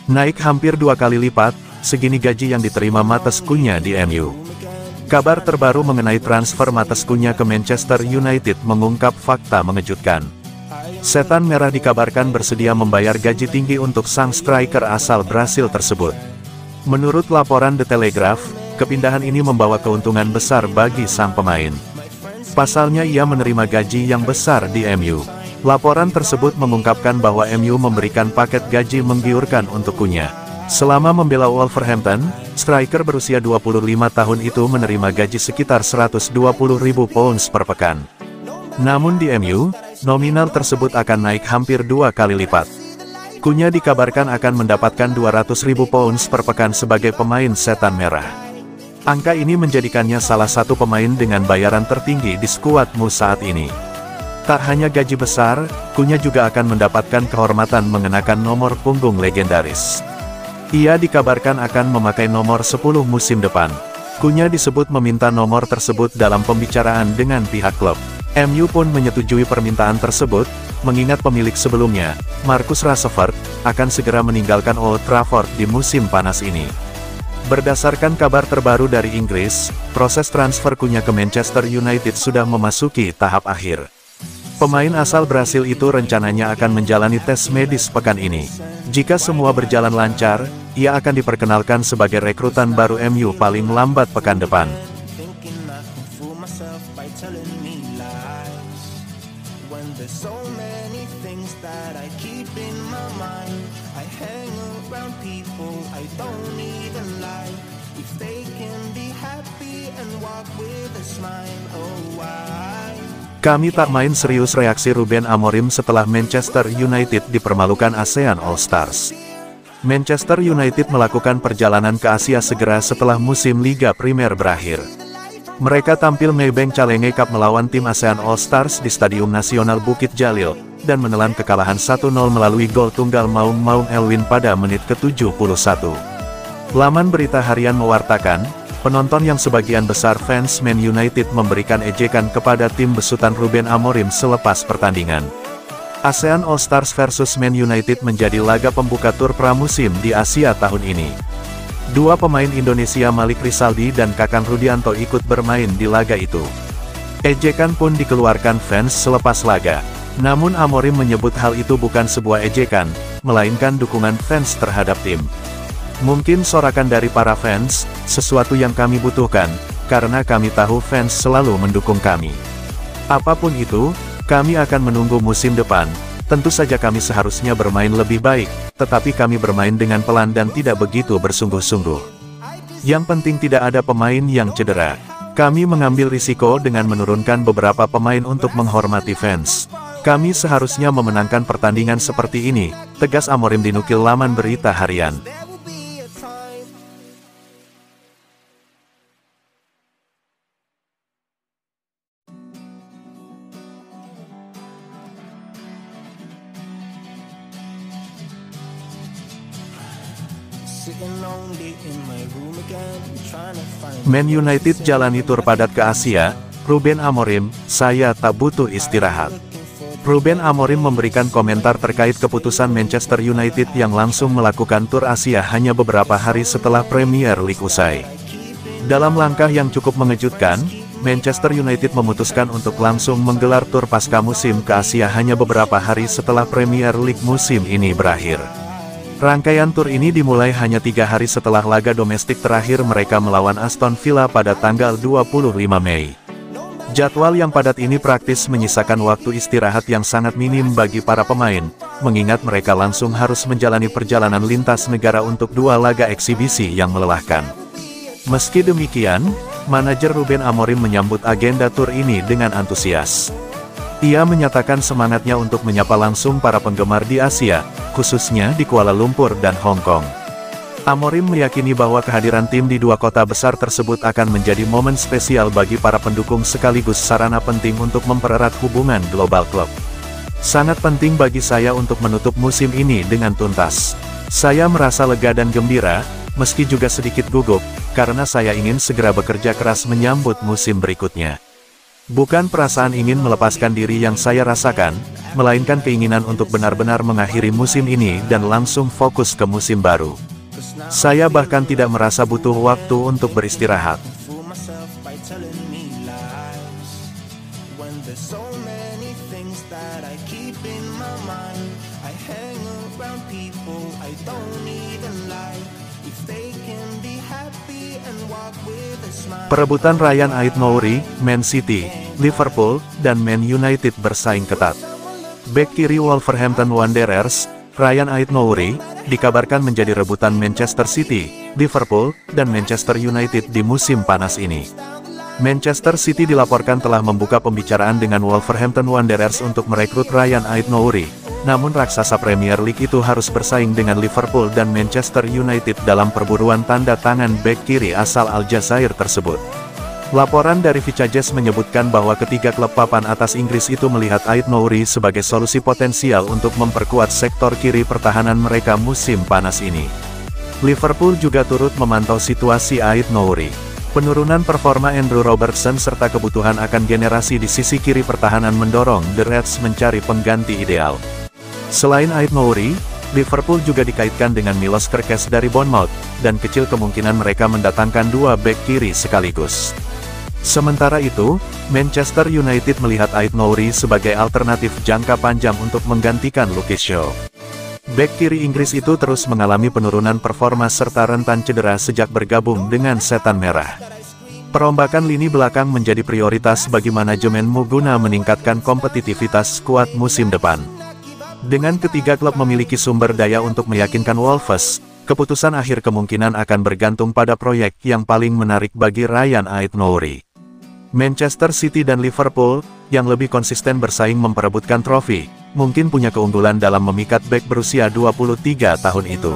Naik hampir 2 kali lipat, segini gaji yang diterima Matheus Cunha di MU. Kabar terbaru mengenai transfer Matheus Cunha ke Manchester United mengungkap fakta mengejutkan. Setan Merah dikabarkan bersedia membayar gaji tinggi untuk sang striker asal Brasil tersebut. Menurut laporan The Telegraph, kepindahan ini membawa keuntungan besar bagi sang pemain. Pasalnya ia menerima gaji yang besar di MU. Laporan tersebut mengungkapkan bahwa MU memberikan paket gaji menggiurkan untuk Cunha. Selama membela Wolverhampton, striker berusia 25 tahun itu menerima gaji sekitar 120.000 pounds per pekan. Namun di MU, nominal tersebut akan naik hampir 2 kali lipat. Cunha dikabarkan akan mendapatkan 200.000 pounds per pekan sebagai pemain Setan Merah. Angka ini menjadikannya salah satu pemain dengan bayaran tertinggi di skuadmu saat ini. Tak hanya gaji besar, Cunha juga akan mendapatkan kehormatan mengenakan nomor punggung legendaris. Ia dikabarkan akan memakai nomor 10 musim depan. Cunha disebut meminta nomor tersebut dalam pembicaraan dengan pihak klub. MU pun menyetujui permintaan tersebut, mengingat pemilik sebelumnya, Marcus Rashford, akan segera meninggalkan Old Trafford di musim panas ini. Berdasarkan kabar terbaru dari Inggris, proses transfer Cunha ke Manchester United sudah memasuki tahap akhir. Pemain asal Brasil itu rencananya akan menjalani tes medis pekan ini. Jika semua berjalan lancar, ia akan diperkenalkan sebagai rekrutan baru MU paling lambat pekan depan. Kami tak main serius, reaksi Ruben Amorim setelah Manchester United dipermalukan ASEAN All Stars. Manchester United melakukan perjalanan ke Asia segera setelah musim Liga Primer berakhir. Mereka tampil Maybank Challenge Cup melawan tim ASEAN All Stars di Stadium Nasional Bukit Jalil, dan menelan kekalahan 1-0 melalui gol tunggal Maung Elwin pada menit ke-71. Laman berita harian mewartakan, penonton yang sebagian besar fans Man United memberikan ejekan kepada tim besutan Ruben Amorim selepas pertandingan. ASEAN All Stars versus Man United menjadi laga pembuka tur pramusim di Asia tahun ini. Dua pemain Indonesia Malik Rizaldi dan Kakang Rudianto ikut bermain di laga itu. Ejekan pun dikeluarkan fans selepas laga. Namun Amorim menyebut hal itu bukan sebuah ejekan, melainkan dukungan fans terhadap tim. Mungkin sorakan dari para fans, sesuatu yang kami butuhkan, karena kami tahu fans selalu mendukung kami. Apapun itu, kami akan menunggu musim depan. Tentu saja kami seharusnya bermain lebih baik, tetapi kami bermain dengan pelan dan tidak begitu bersungguh-sungguh. Yang penting tidak ada pemain yang cedera. Kami mengambil risiko dengan menurunkan beberapa pemain untuk menghormati fans. Kami seharusnya memenangkan pertandingan seperti ini, tegas Amorim dinukil laman berita harian. Man United jalani tur padat ke Asia. Ruben Amorim, saya tak butuh istirahat. Ruben Amorim memberikan komentar terkait keputusan Manchester United yang langsung melakukan tur Asia hanya beberapa hari setelah Premier League usai. Dalam langkah yang cukup mengejutkan, Manchester United memutuskan untuk langsung menggelar tur pasca musim ke Asia hanya beberapa hari setelah Premier League musim ini berakhir. Rangkaian tur ini dimulai hanya 3 hari setelah laga domestik terakhir mereka melawan Aston Villa pada tanggal 25 Mei. Jadwal yang padat ini praktis menyisakan waktu istirahat yang sangat minim bagi para pemain, mengingat mereka langsung harus menjalani perjalanan lintas negara untuk 2 laga eksibisi yang melelahkan. Meski demikian, manajer Ruben Amorim menyambut agenda tur ini dengan antusias. Ia menyatakan semangatnya untuk menyapa langsung para penggemar di Asia, khususnya di Kuala Lumpur dan Hong Kong. Amorim meyakini bahwa kehadiran tim di 2 kota besar tersebut akan menjadi momen spesial bagi para pendukung sekaligus sarana penting untuk mempererat hubungan global klub. Sangat penting bagi saya untuk menutup musim ini dengan tuntas. Saya merasa lega dan gembira, meski juga sedikit gugup, karena saya ingin segera bekerja keras menyambut musim berikutnya. Bukan perasaan ingin melepaskan diri yang saya rasakan, melainkan keinginan untuk benar-benar mengakhiri musim ini dan langsung fokus ke musim baru. Saya bahkan tidak merasa butuh waktu untuk beristirahat. Perebutan Ryan Ait-Nouri, Man City, Liverpool, dan Man United bersaing ketat. Bek kiri Wolverhampton Wanderers, Ryan Ait-Nouri, dikabarkan menjadi rebutan Manchester City, Liverpool, dan Manchester United di musim panas ini. Manchester City dilaporkan telah membuka pembicaraan dengan Wolverhampton Wanderers untuk merekrut Ryan Ait-Nouri. Namun raksasa Premier League itu harus bersaing dengan Liverpool dan Manchester United dalam perburuan tanda tangan bek kiri asal Aljazair tersebut. Laporan dari Vicajes menyebutkan bahwa ketiga klub papan atas Inggris itu melihat Ait-Nouri sebagai solusi potensial untuk memperkuat sektor kiri pertahanan mereka musim panas ini. Liverpool juga turut memantau situasi Ait-Nouri. Penurunan performa Andrew Robertson serta kebutuhan akan generasi di sisi kiri pertahanan mendorong The Reds mencari pengganti ideal. Selain Ait-Nouri, Liverpool juga dikaitkan dengan Milos Kerkez dari Bournemouth, dan kecil kemungkinan mereka mendatangkan dua bek kiri sekaligus. Sementara itu, Manchester United melihat Ait-Nouri sebagai alternatif jangka panjang untuk menggantikan Luke Shaw. Bek kiri Inggris itu terus mengalami penurunan performa serta rentan cedera sejak bergabung dengan Setan Merah. Perombakan lini belakang menjadi prioritas bagi manajemen guna meningkatkan kompetitivitas skuad musim depan. Dengan ketiga klub memiliki sumber daya untuk meyakinkan Wolves, keputusan akhir kemungkinan akan bergantung pada proyek yang paling menarik bagi Ryan Ait-Nouri. Manchester City dan Liverpool, yang lebih konsisten bersaing memperebutkan trofi, mungkin punya keunggulan dalam memikat bek berusia 23 tahun itu.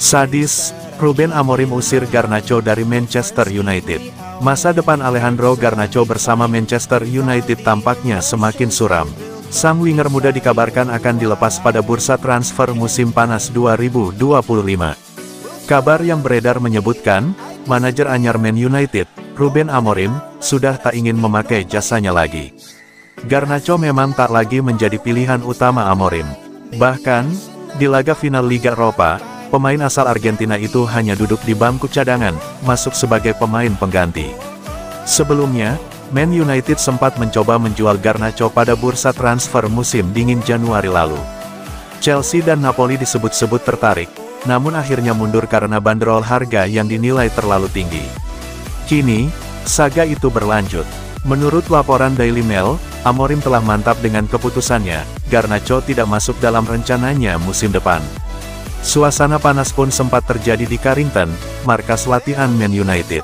Sadis, Ruben Amorim usir Garnacho dari Manchester United. Masa depan Alejandro Garnacho bersama Manchester United tampaknya semakin suram. Sang winger muda dikabarkan akan dilepas pada bursa transfer musim panas 2025. Kabar yang beredar menyebutkan, manajer anyar Man United, Ruben Amorim, sudah tak ingin memakai jasanya lagi. Garnacho memang tak lagi menjadi pilihan utama Amorim. Bahkan, di laga final Liga Eropa, pemain asal Argentina itu hanya duduk di bangku cadangan, masuk sebagai pemain pengganti. Sebelumnya, Man United sempat mencoba menjual Garnacho pada bursa transfer musim dingin Januari lalu. Chelsea dan Napoli disebut-sebut tertarik, namun akhirnya mundur karena bandrol harga yang dinilai terlalu tinggi. Kini, saga itu berlanjut. Menurut laporan Daily Mail, Amorim telah mantap dengan keputusannya, Garnacho tidak masuk dalam rencananya musim depan. Suasana panas pun sempat terjadi di Carrington, markas latihan Man United.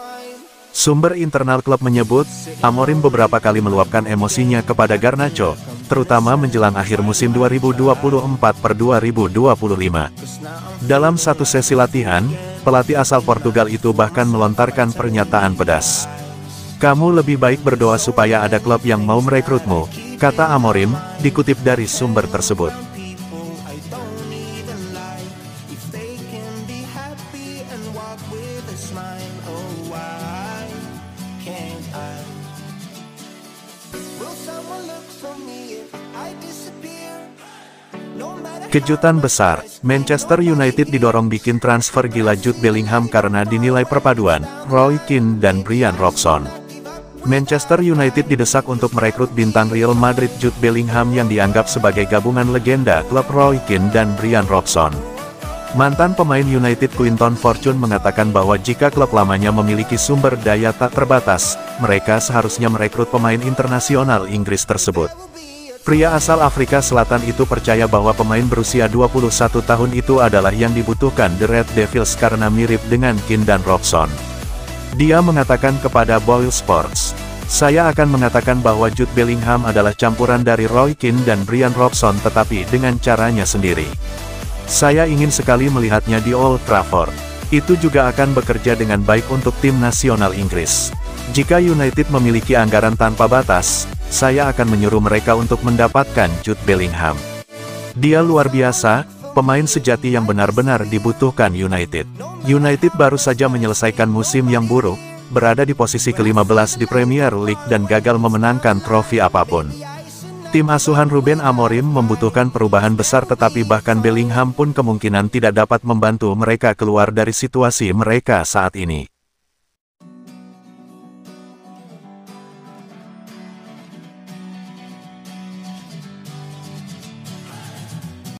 Sumber internal klub menyebut, Amorim beberapa kali meluapkan emosinya kepada Garnacho, terutama menjelang akhir musim 2024/2025. Dalam satu sesi latihan, pelatih asal Portugal itu bahkan melontarkan pernyataan pedas. "Kamu lebih baik berdoa supaya ada klub yang mau merekrutmu," kata Amorim, dikutip dari sumber tersebut. Kejutan besar, Manchester United didorong bikin transfer gila Jude Bellingham karena dinilai perpaduan Roy Keane dan Brian Robson. Manchester United didesak untuk merekrut bintang Real Madrid Jude Bellingham yang dianggap sebagai gabungan legenda klub Roy Keane dan Brian Robson. Mantan pemain United Quinton Fortune mengatakan bahwa jika klub lamanya memiliki sumber daya tak terbatas, mereka seharusnya merekrut pemain internasional Inggris tersebut. Pria asal Afrika Selatan itu percaya bahwa pemain berusia 21 tahun itu adalah yang dibutuhkan The Red Devils karena mirip dengan Keane dan Robson. Dia mengatakan kepada Boyle Sports, "Saya akan mengatakan bahwa Jude Bellingham adalah campuran dari Roy Keane dan Brian Robson tetapi dengan caranya sendiri. Saya ingin sekali melihatnya di Old Trafford. Itu juga akan bekerja dengan baik untuk tim nasional Inggris. Jika United memiliki anggaran tanpa batas, Saya akan menyuruh mereka untuk mendapatkan Jude Bellingham. Dia luar biasa, pemain sejati yang benar-benar dibutuhkan United. United baru saja menyelesaikan musim yang buruk, berada di posisi ke-15 di Premier League dan gagal memenangkan trofi apapun. Tim asuhan Ruben Amorim membutuhkan perubahan besar, tetapi bahkan Bellingham pun kemungkinan tidak dapat membantu mereka keluar dari situasi mereka saat ini.